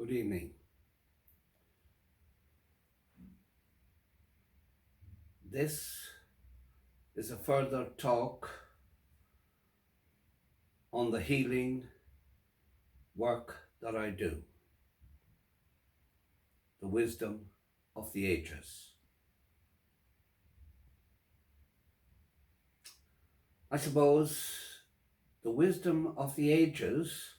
Good evening. This is a further talk on the healing work that I do, the wisdom of the ages. I suppose the wisdom of the ages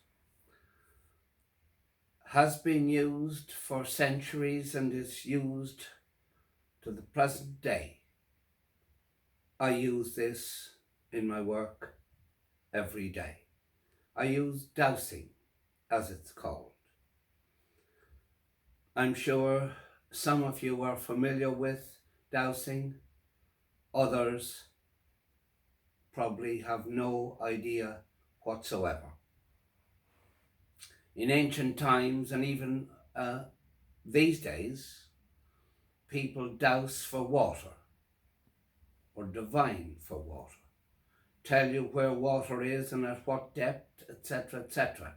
has been used for centuries and is used to the present day. I use this in my work every day. I use dowsing, as it's called. I'm sure some of you are familiar with dowsing, others probably have no idea whatsoever. In ancient times and even these days, people douse for water or divine for water, tell you where water is and at what depth, etc., etc.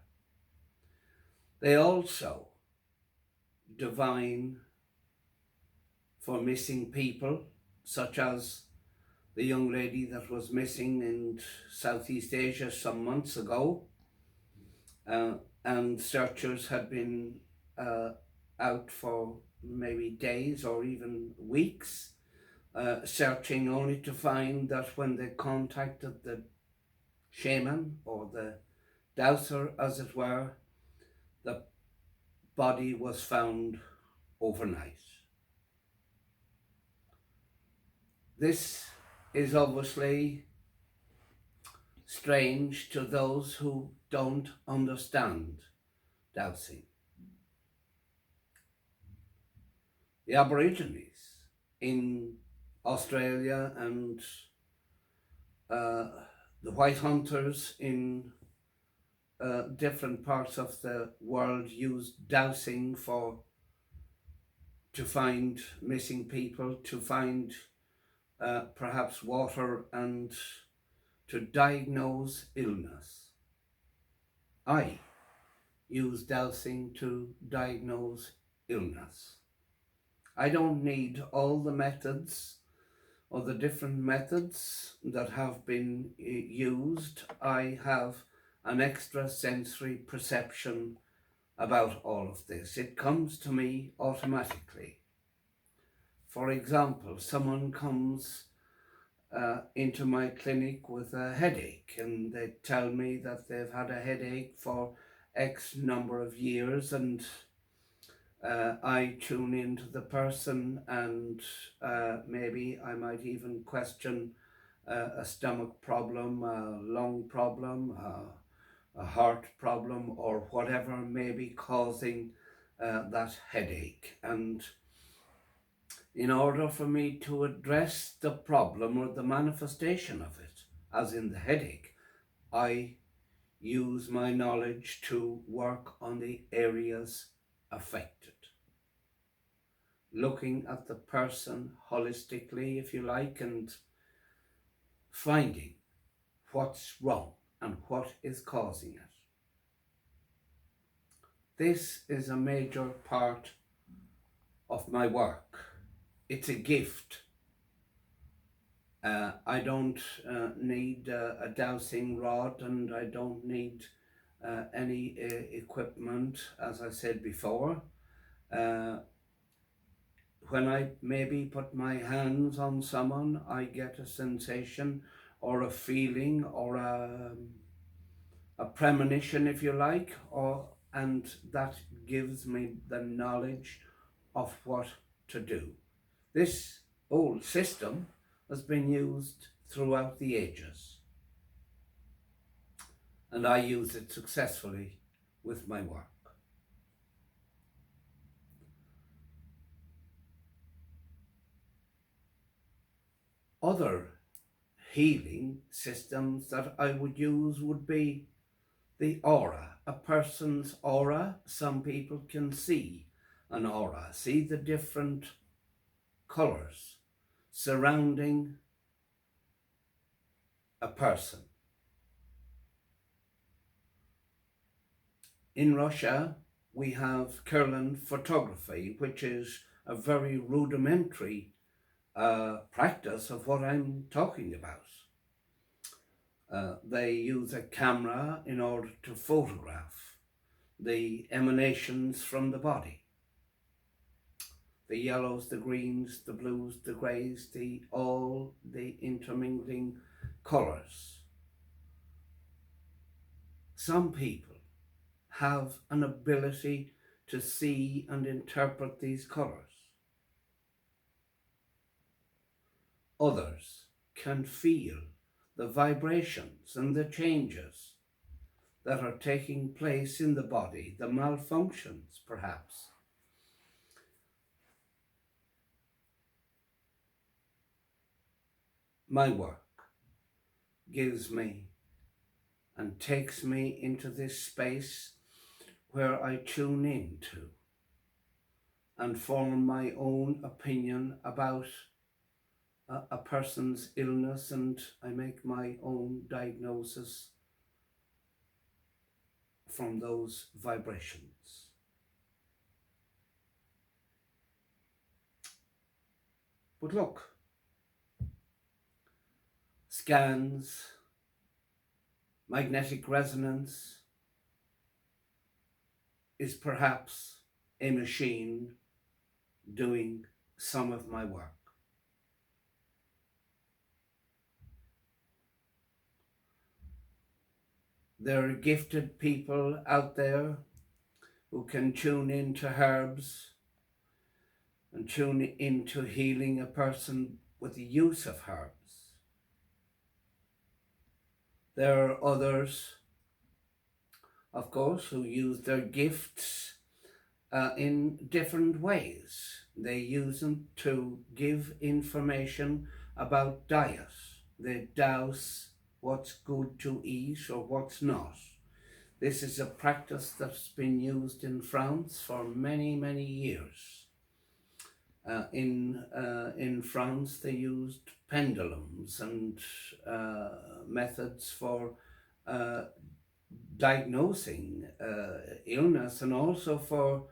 They also divine for missing people, such as the young lady that was missing in Southeast Asia some months ago, and searchers had been out for maybe days or even weeks, searching, only to find that when they contacted the shaman or the dowser, as it were, the body was found overnight. This is obviously strange to those who don't understand dowsing. The Aborigines in Australia and the white hunters in different parts of the world used dowsing to find missing people, to find perhaps water, and to diagnose illness. I use dowsing to diagnose illness. I don't need all the methods or the different methods that have been used. I have an extra sensory perception about all of this. It comes to me automatically. For example, someone comes into my clinic with a headache and they tell me that they've had a headache for X number of years, and I tune into the person and maybe I might even question a stomach problem, a lung problem, a heart problem, or whatever may be causing that headache. And in order for me to address the problem or the manifestation of it, as in the headache, I use my knowledge to work on the areas affected, looking at the person holistically, if you like, and finding what's wrong and what is causing it. This is a major part of my work. It's a gift. I don't need a dowsing rod, and I don't need any equipment, as I said before. When I maybe put my hands on someone, I get a sensation or a feeling or a premonition, if you like, and that gives me the knowledge of what to do. This old system has been used throughout the ages, and I use it successfully with my work. Other healing systems that I would use would be the aura, a person's aura. Some people can see an aura, see the different colors surrounding a person. In Russia, we have Kirlian photography, which is a very rudimentary practice of what I'm talking about. They use a camera in order to photograph the emanations from the body. The yellows, the greens, the blues, the greys, all the intermingling colours. Some people have an ability to see and interpret these colours. Others can feel the vibrations and the changes that are taking place in the body, the malfunctions perhaps. My work gives me and takes me into this space where I tune into and form my own opinion about a person's illness, and I make my own diagnosis from those vibrations. But look, scans, magnetic resonance is perhaps a machine doing some of my work. There are gifted people out there who can tune into herbs and tune into healing a person with the use of herbs. There are others, of course, who use their gifts in different ways. They use them to give information about diet. They dowse what's good to eat or what's not. This is a practice that's been used in France for many, many years. In France, they used pendulums and methods for diagnosing illness, and also for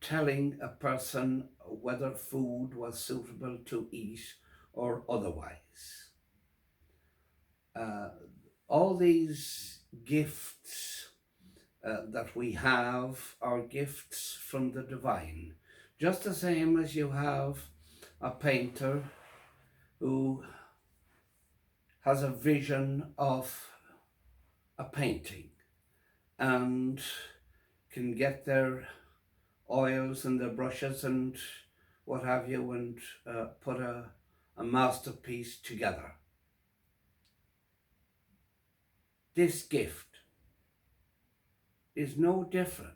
telling a person whether food was suitable to eat or otherwise. All these gifts that we have are gifts from the divine. Just the same as you have a painter who has a vision of a painting and can get their oils and their brushes and what have you, and put a masterpiece together. This gift is no different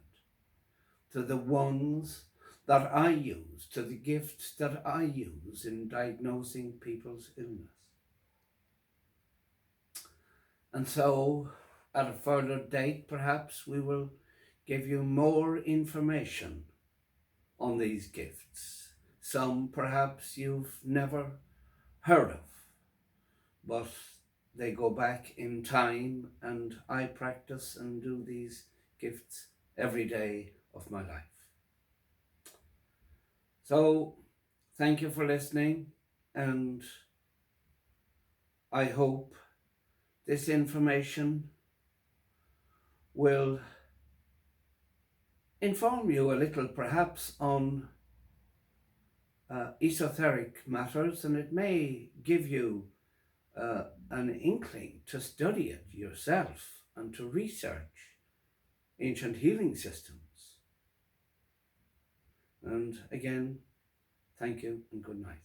to the ones that I use, to the gifts that I use in diagnosing people's illness. And so, at a further date, perhaps we will give you more information on these gifts. Some perhaps you've never heard of, but they go back in time, and I practice and do these gifts every day of my life. So, thank you for listening, and I hope this information will inform you a little perhaps on esoteric matters, and it may give you an inkling to study it yourself and to research ancient healing systems. And again, thank you and good night.